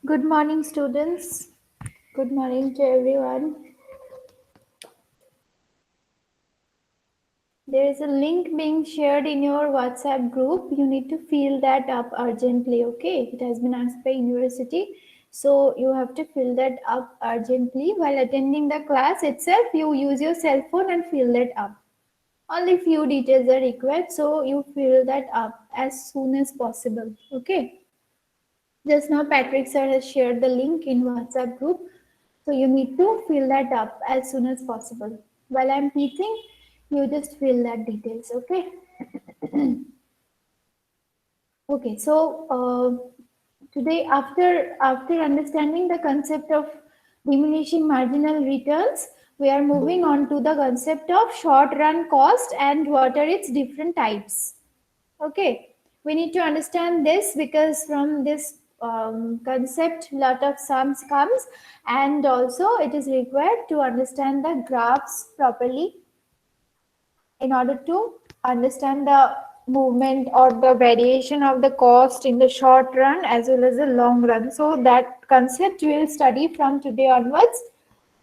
Good morning, students. Good morning to everyone. There is a link being shared in your WhatsApp group. You need to fill that up urgently, okay? It has been asked by university. So you have to fill that up urgently. While attending the class itself, you use your cell phone and fill that up. Only few details are required, so you fill that up as soon as possible, okay? Just now, Patrick sir has shared the link in WhatsApp group. So you need to fill that up as soon as possible. While I'm teaching, you just fill that details, okay? Okay, so today after understanding the concept of diminishing marginal returns, we are moving on to the concept of short run cost and what are its different types. Okay, we need to understand this because from this concept, lot of sums comes, and also it is required to understand the graphs properly in order to understand the movement or the variation of the cost in the short run as well as the long run. So that concept we will study from today onwards,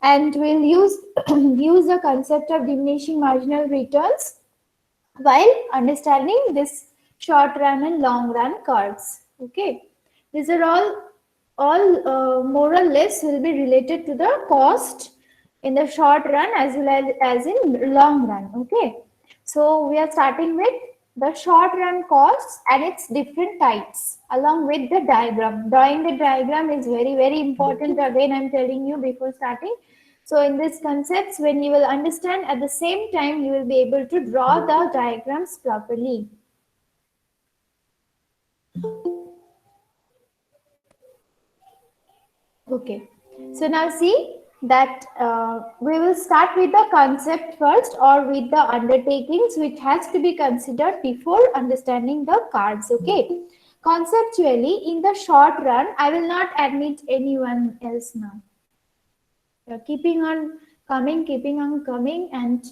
and we'll use use the concept of diminishing marginal returns while understanding this short run and long run curves. Okay, these are all more or less will be related to the cost in the short run as well as in long run. Okay, so we are starting with the short run costs and its different types along with the diagram. Drawing the diagram is very important. Again, I'm telling you before starting. So in these concepts, when you will understand at the same time, you will be able to draw the diagrams properly. Okay. So now see that we will start with the concept first or with the undertakings which has to be considered before understanding the cards. Okay. Conceptually, in the short run, I will not admit anyone else now. Keeping on coming, and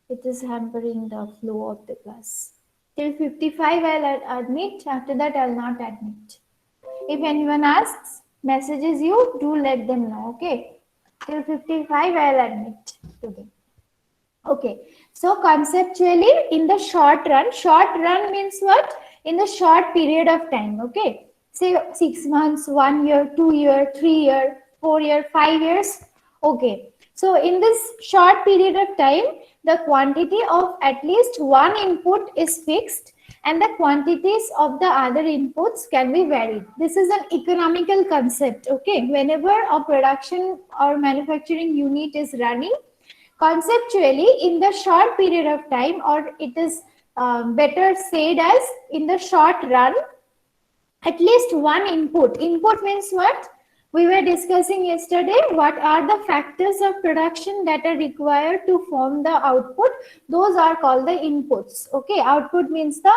it is hampering the flow of the class. Till 55, I'll admit. After that, I'll not admit. If anyone asks, messages you, do let them know. Okay. Till 55, I'll admit today. Okay. So conceptually, in the short run means what? In the short period of time. Okay. Say 6 months, 1 year, 2 year, 3 year, 4 year, 5 years. Okay. So in this short period of time, the quantity of at least one input is fixed and the quantities of the other inputs can be varied. This is an economical concept. Okay. Whenever a production or manufacturing unit is running, conceptually in the short period of time, or it is better said as in the short run, at least one input means what we were discussing yesterday. What are the factors of production that are required to form the output? Those are called the inputs. Okay, output means the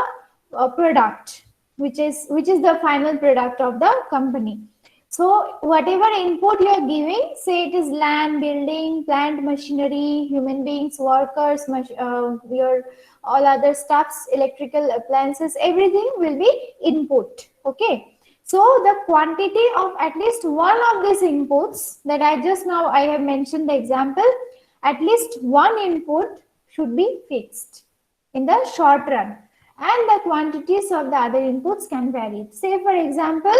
product, which is the final product of the company. So whatever input you are giving, say it is land, building, plant, machinery, human beings, workers, your all other stuffs, electrical appliances, everything will be input. Okay. So the quantity of at least one of these inputs that I have mentioned the example, at least one input should be fixed in the short run, and the quantities of the other inputs can vary. Say for example,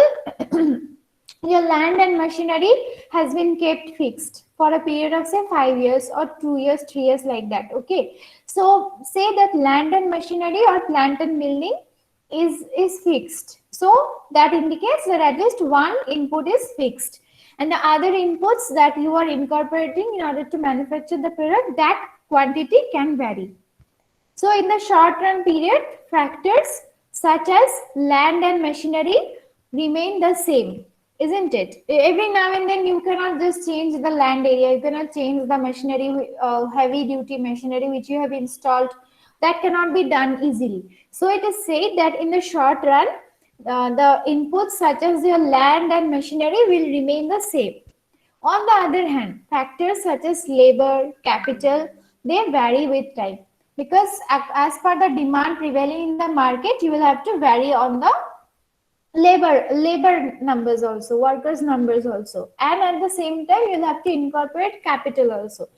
your land and machinery has been kept fixed for a period of say 5 years or 2 years, 3 years, like that. Okay, so say that land and machinery or plant and building is fixed, so that indicates that at least one input is fixed, and the other inputs that you are incorporating in order to manufacture the product, that quantity can vary. So in the short run period, factors such as land and machinery remain the same, isn't it? Every now and then you cannot just change the land area, you cannot change the machinery, heavy duty machinery which you have installed. That cannot be done easily. So it is said that in the short run, the inputs such as your land and machinery will remain the same. On the other hand, factors such as labor, capital, they vary with time, because as per the demand prevailing in the market, you will have to vary on the labor numbers also, workers numbers also, and at the same time you'll have to incorporate capital also.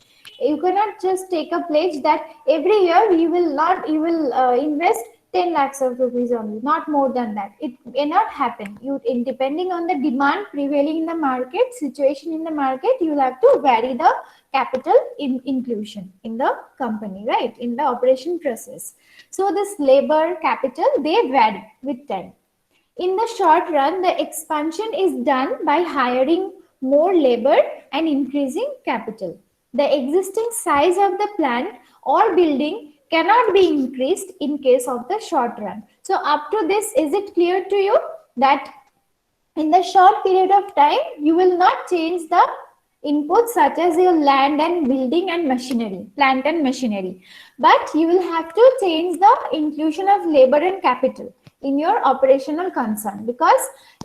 You cannot just take a pledge that every year you will invest 10 lakhs of rupees only, not more than that. It cannot happen. Depending on the demand prevailing in the market, situation in the market, you'll have to vary the capital inclusion in the company, right, in the operation process. So this labor capital, they vary with time. In the short run, the expansion is done by hiring more labor and increasing capital. The existing size of the plant or building cannot be increased in case of the short run. So up to this, is it clear to you that in the short period of time, you will not change the inputs such as your land and building and machinery, plant and machinery, but you will have to change the inclusion of labor and capital in your operational concern, because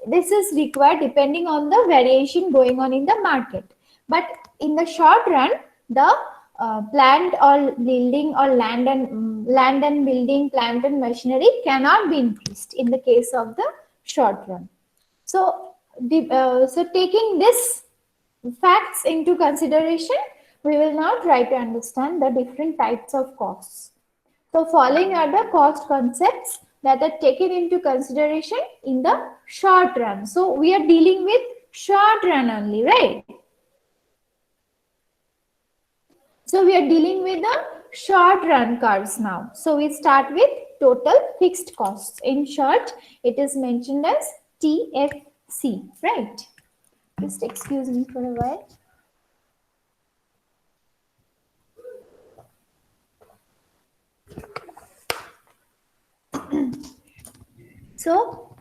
this is required depending on the variation going on in the market. But in the short run, the plant or building or land and building, plant and machinery cannot be increased in the case of the short run. So, so taking this facts into consideration, we will now try to understand the different types of costs. So following are the cost concepts that are taken into consideration in the short run. So we are dealing with short run only, right? So we are dealing with the short run curves now. So we start with total fixed costs. In short, it is mentioned as TFC, right? Just excuse me for a while. So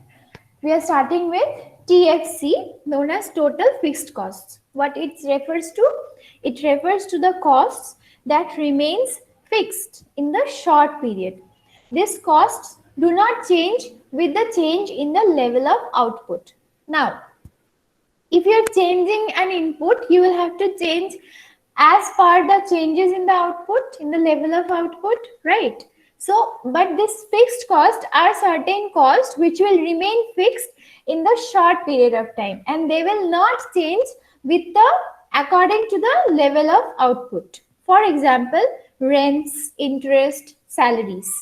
we are starting with TFC, known as total fixed costs. What it refers to? It refers to the costs that remains fixed in the short period. These costs do not change with the change in the level of output. Now, if you're changing an input, you will have to change as per the changes in the output, in the level of output, right? So, but this fixed cost are certain costs which will remain fixed in the short period of time, and they will not change with the according to the level of output. For example, rents, interest, salaries.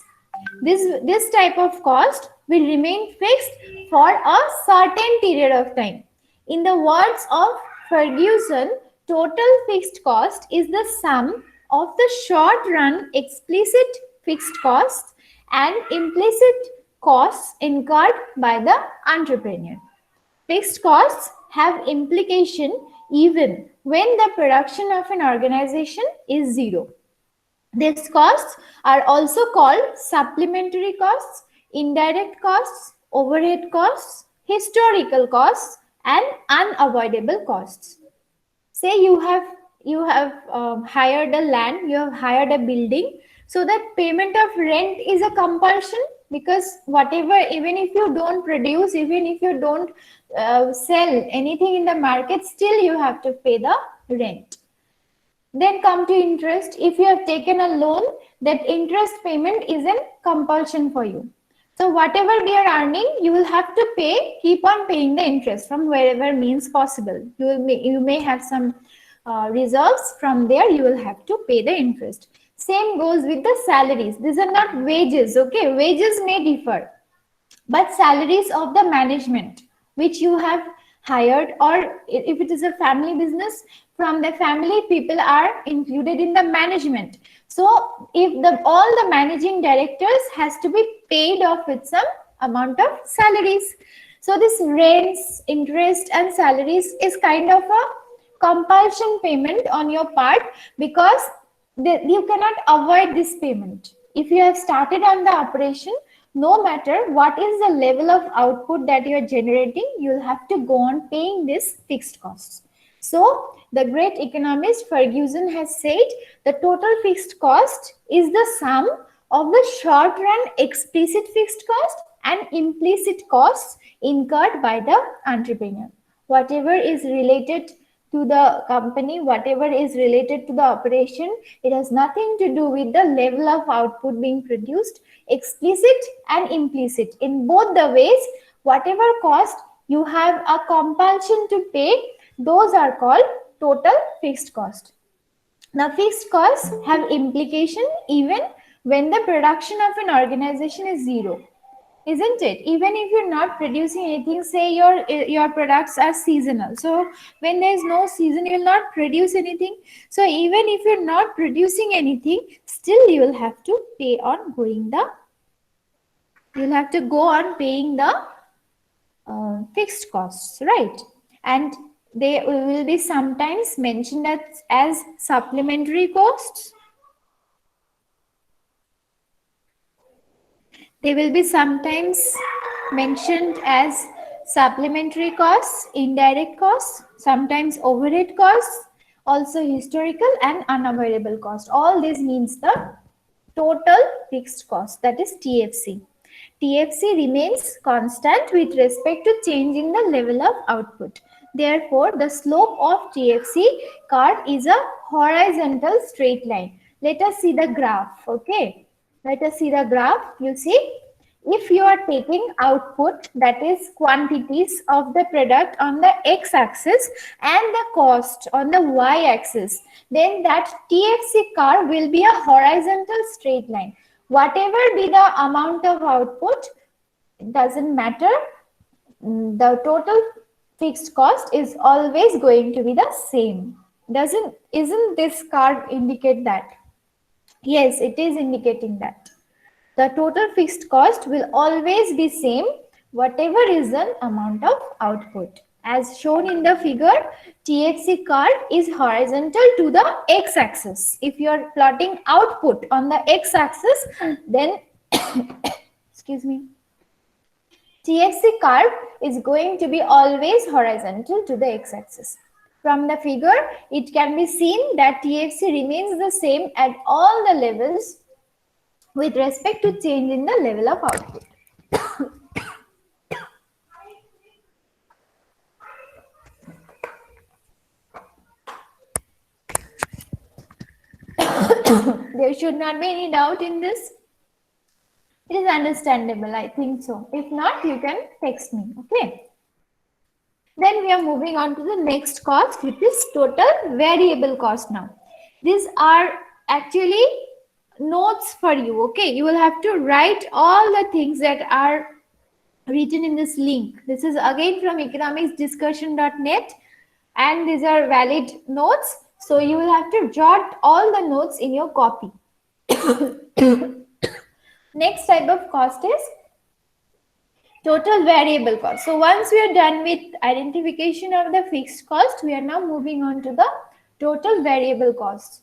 This type of cost will remain fixed for a certain period of time. In the words of Ferguson, total fixed cost is the sum of the short run explicit fixed costs and implicit costs incurred by the entrepreneur. Fixed costs have implication even when the production of an organization is zero. These costs are also called supplementary costs, indirect costs, overhead costs, historical costs, and unavoidable costs. Say you have hired a land, you have hired a building, so that payment of rent is a compulsion, because whatever, even if you don't produce, even if you don't sell anything in the market, still you have to pay the rent. Then come to interest. If you have taken a loan, that interest payment is a compulsion for you. So whatever we are earning, you will have to pay, keep on paying the interest from wherever means possible. You may have some reserves, from there you will have to pay the interest. Same goes with the salaries. These are not wages, okay? Wages may differ, but salaries of the management which you have hired, or if it is a family business, from the family people are included in the management. So if all the managing directors has to be paid off with some amount of salaries. So this rents, interest and salaries is kind of a compulsion payment on your part, because you cannot avoid this payment. If you have started on the operation, no matter what is the level of output that you are generating, you'll have to go on paying this fixed costs. So the great economist Ferguson has said the total fixed cost is the sum of the short run explicit fixed cost and implicit costs incurred by the entrepreneur. Whatever is related to the company, whatever is related to the operation, it has nothing to do with the level of output being produced, explicit and implicit. In both the ways, Whatever cost you have a compulsion to pay, those are called total fixed cost. Now, fixed costs have implication even when the production of an organization is zero, isn't it? Even if you're not producing anything, say your products are seasonal. So when there is no season, you will not produce anything. So even if you're not producing anything, still you will have to pay on going the. You'll have to go on paying the fixed costs, right? And they will be sometimes mentioned as supplementary costs. They will be sometimes mentioned as supplementary costs, indirect costs, sometimes overhead costs, also historical and unavoidable cost. All this means the total fixed cost, that is TFC. TFC remains constant with respect to change in the level of output. Therefore, the slope of TFC curve is a horizontal straight line. Let us see the graph, okay? Let us see the graph. You see, if you are taking output, that is quantities of the product on the x-axis and the cost on the y-axis, then that TFC curve will be a horizontal straight line. Whatever be the amount of output, it doesn't matter. The total fixed cost is always going to be the same. Isn't this curve indicate that? Yes, it is indicating that. The total fixed cost will always be same whatever is the amount of output. As shown in the figure, TFC curve is horizontal to the x-axis. If you are plotting output on the x-axis, then excuse me, TFC curve is going to be always horizontal to the x-axis. From the figure, it can be seen that TFC remains the same at all the levels with respect to change in the level of output. There should not be any doubt in this. It is understandable, I think so. If not, you can text me, okay? Then we are moving on to the next cost, which is total variable cost now. These are actually notes for you, okay? You will have to write all the things that are written in this link. This is again from economicsdiscussion.net, and these are valid notes. So you will have to jot all the notes in your copy. Next type of cost is total variable cost. So once we are done with identification of the fixed cost, we are now moving on to the total variable cost.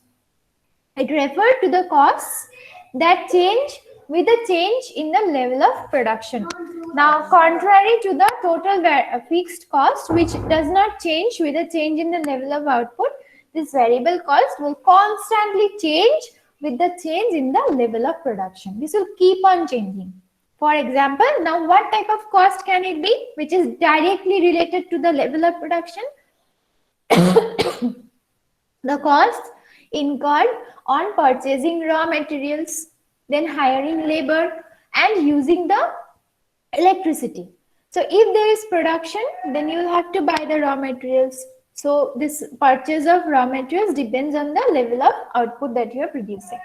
It refers to the costs that change with the change in the level of production. Now, contrary to the total fixed cost, which does not change with the change in the level of output, this variable cost will constantly change with the change in the level of production. This will keep on changing. For example, now what type of cost can it be which is directly related to the level of production? The costs incurred on purchasing raw materials, then hiring labor and using the electricity. So if there is production, then you will have to buy the raw materials. So this purchase of raw materials depends on the level of output that you are producing.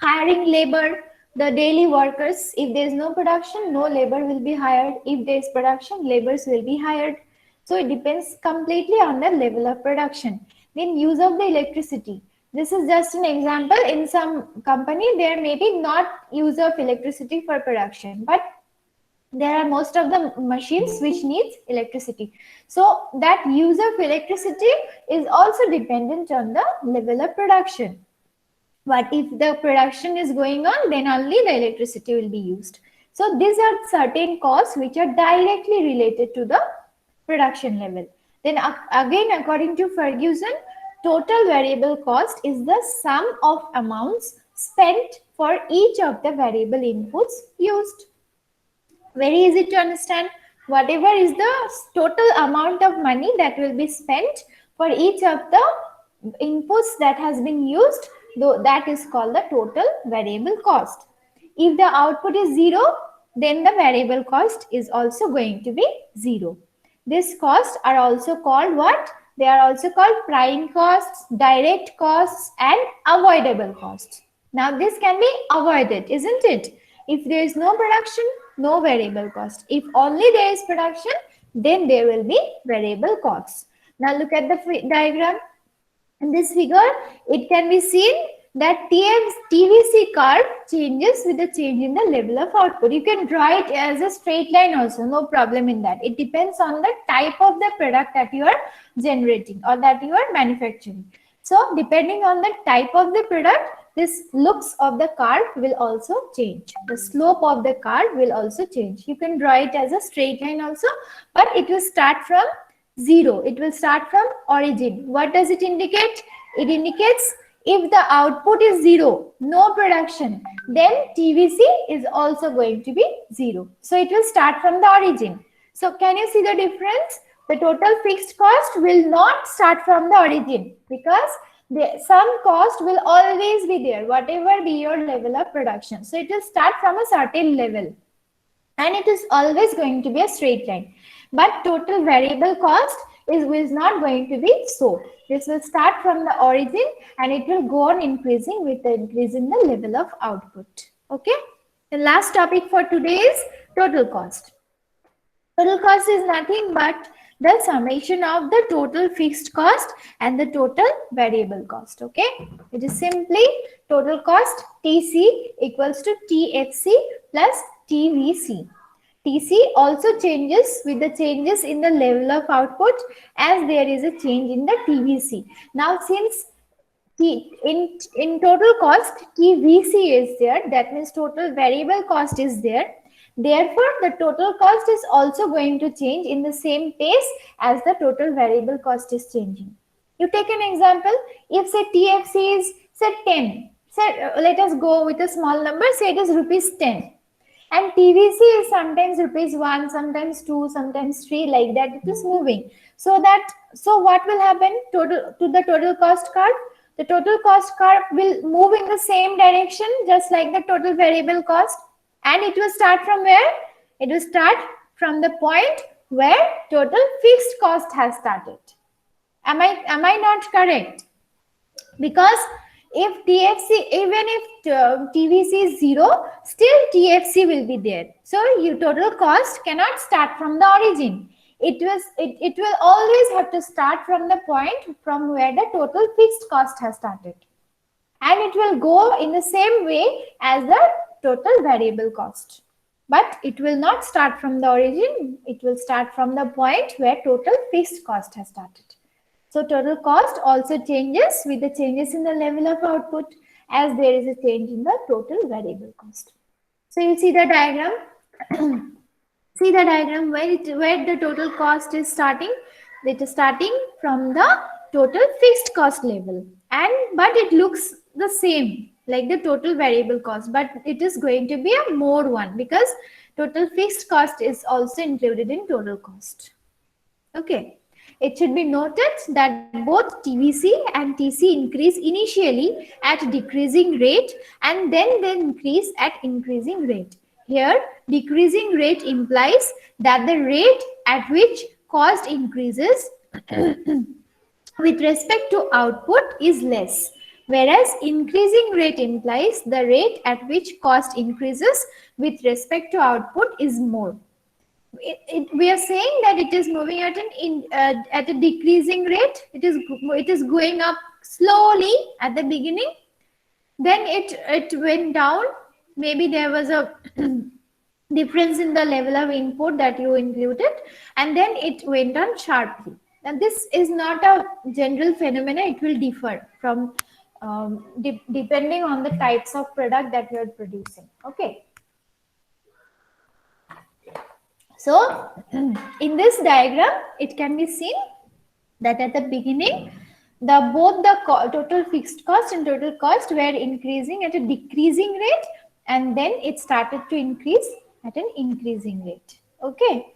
Hiring labor, the daily workers, if there is no production, no labor will be hired. If there is production, laborers will be hired. So it depends completely on the level of production. Then use of the electricity. This is just an example. In some company, there may be not use of electricity for production, but there are most of the machines which needs electricity. So that use of electricity is also dependent on the level of production. But if the production is going on, then only the electricity will be used. So these are certain costs which are directly related to the production level. Then again, according to Ferguson, total variable cost is the sum of amounts spent for each of the variable inputs used. Very easy to understand. Whatever is the total amount of money that will be spent for each of the inputs that has been used, though that is called the total variable cost. If the output is zero, then the variable cost is also going to be 0. These costs are also called what? They are also called prime costs, direct costs, and avoidable costs. Now this can be avoided, isn't it? If there is no production, no variable cost. If only there is production, then there will be variable costs. Now look at the diagram. In this figure, it can be seen that TVC curve changes with the change in the level of output. You can draw it as a straight line also, no problem in that. It depends on the type of the product that you are generating or that you are manufacturing. So depending on the type of the product, this looks of the curve will also change. The slope of the curve will also change. You can draw it as a straight line also, but it will start from 0. It will start from origin. What does it indicate? It indicates if the output is 0, no production, then TVC is also going to be 0. So it will start from the origin. So can you see the difference? The total fixed cost will not start from the origin because some cost will always be there, whatever be your level of production. So it will start from a certain level and it is always going to be a straight line. But total variable cost is not going to be so. This will start from the origin and it will go on increasing with the increase in the level of output. Okay. The last topic for today is total cost. Total cost is nothing but the summation of the total fixed cost and the total variable cost. Okay. It is simply total cost TC equals to TFC plus TVC. TC also changes with the changes in the level of output as there is a change in the TVC. Now since in total cost TVC is there, that means total variable cost is there. Therefore, the total cost is also going to change in the same pace as the total variable cost is changing. You take an example, if say TFC is say 10, say let us go with a small number, say it is rupees 10. And TVC is sometimes rupees 1, sometimes 2, sometimes 3, like that it is moving. So what will happen to the total cost curve? The total cost curve will move in the same direction just like the total variable cost. And it will start from where? It will start from the point where total fixed cost has started. Am I not correct? Because if TFC, even if TVC is 0, still TFC will be there. So your total cost cannot start from the origin. It will always have to start from the point from where the total fixed cost has started. And it will go in the same way as the total variable cost. But it will not start from the origin. It will start from the point where total fixed cost has started. So total cost also changes with the changes in the level of output as there is a change in the total variable cost. So you see the diagram. See the diagram where the total cost is starting. It is starting from the total fixed cost level, but it looks the same like the total variable cost, but it is going to be a more one because total fixed cost is also included in total cost. Okay. It should be noted that both TVC and TC increase initially at decreasing rate and then they increase at increasing rate. Here, decreasing rate implies that the rate at which cost increases with respect to output is less, whereas increasing rate implies the rate at which cost increases with respect to output is more. We are saying that it is moving at a decreasing rate. It is going up slowly at the beginning. Then it went down. Maybe there was a difference in the level of input that you included, and then it went on sharply. Now this is not a general phenomenon. It will differ from depending on the types of product that you are producing. Okay. So, in this diagram, it can be seen that at the beginning, both the total fixed cost and total cost were increasing at a decreasing rate, and then it started to increase at an increasing rate. Okay.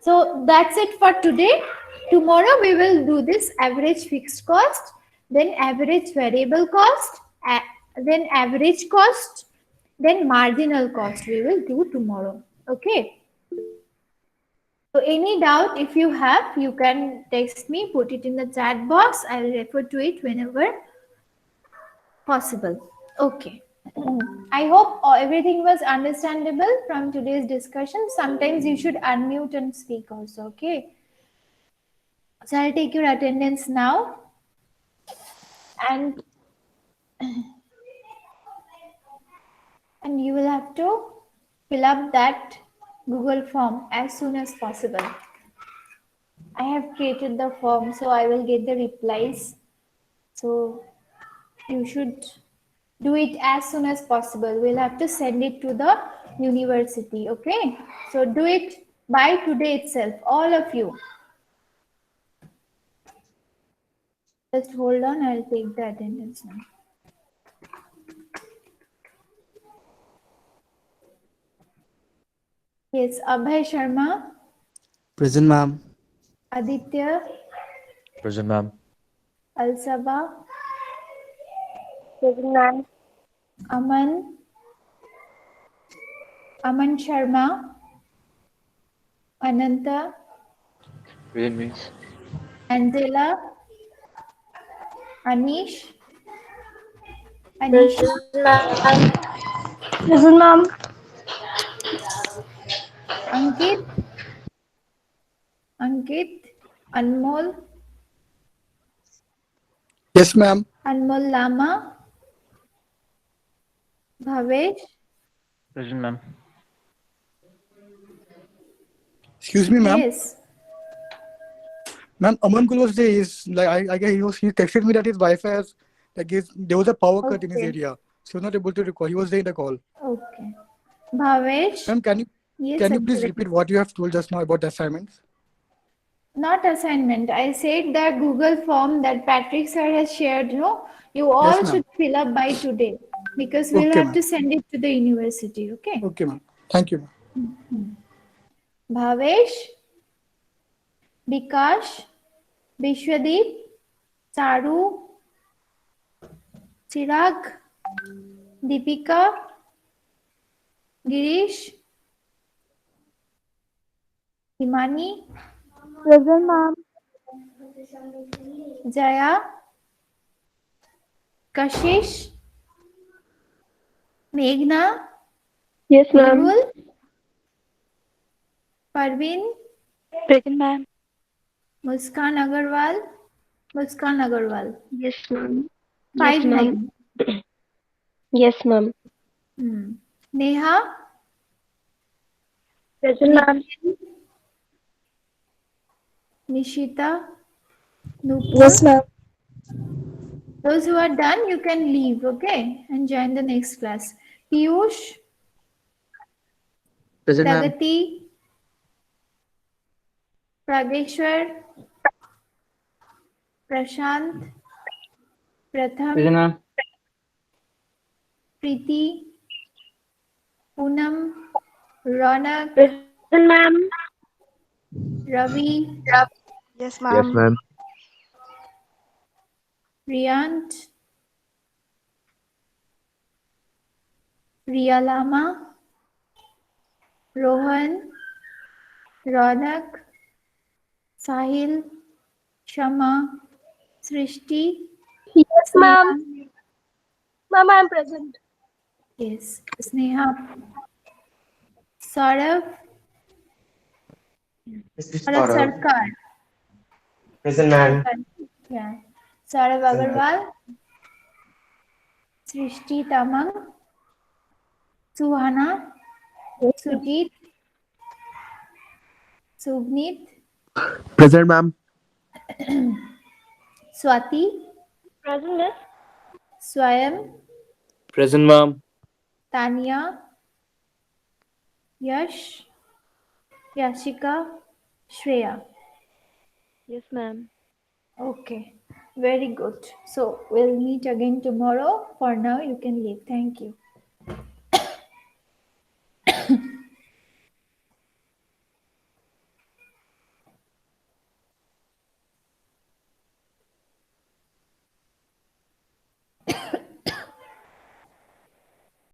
So, that's it for today. Tomorrow, we will do this average fixed cost, then average variable cost, then average cost, Then marginal cost we will do tomorrow. Okay. So any doubt if you have, you can text me, put it in the chat box. I will refer to it whenever possible. Okay. I hope everything was understandable from today's discussion. Sometimes you should unmute and speak also. Okay. So I'll take your attendance now, and you will have to fill up that Google form as soon as possible. I have created the form, so I will get the replies. So you should do it as soon as possible. We'll have to send it to the university. Okay. So do it by today itself, all of you. Just hold on, I'll take the attendance now. Yes, Abhay Sharma, Present, ma'am. Aditya, Present, ma'am. Alsaba, Present, ma'am. Aman, Aman Sharma, Ananta, Present, miss. Angela, Anish, Anisha, Present, ma'am. Ankit, Anmol, Yes, ma'am. Anmol Lama, Bhavesh, Present, ma'am. Excuse me, ma'am. yes, Ma'am, Aman Gul was there. I guess he texted me that his Wi-Fi has there was a power cut in his okay, area. So he was not able to record. He was there in the call. okay. Bhavesh, Ma'am, yes, can you please absolutely. repeat what you have told just now about the assignments? Not assignment. I said the Google form that Patrick sir has shared, you all Yes, ma'am. should fill up by today because we'll Okay, have ma'am. to send it to the university. Okay. Okay, ma'am. Thank you, ma'am. Bhavesh, Bikash, Bishwadeep, Charu, Chirag, Deepika, Girish, Himani, Present, ma'am. Jaya, Kashish, Meghna, Yes, ma'am. Mehul, Parveen, Present, ma'am. Muskan Agarwal, Yes, ma'am. Yes, 5 ma'am. name. Yes, ma'am. Neha, Present, ma'am. Nishita, Nupur. Yes, ma'am. Those who are done, you can leave, okay, and join the next class. Piyush, Present, ma'am. Pragati, Prageshwar, Prashant, Pratham, Present, ma'am. Preeti, Poonam, Ronak, Present, ma'am. Ravi, Yes, Yes, ma'am. ma'am. Riyant, Riya Lama, Rohan, Ronak, Sahil, Shama, Srishti, Yes, ma'am. Sneha, Ma'am, I'm present. yes, Sneha, Saurav, Saurav Sarkar, Present, ma'am. yeah, Saurav Agarwal, Srishti Tamang, Suhana, Sujit, Subnit, Present, ma'am. Swati, Present, miss. Swayam, Present, ma'am. Tanya, Yash, Yashika, Shreya. Yes, ma'am. Okay, very good. So we'll meet again tomorrow. For now, you can leave. Thank you.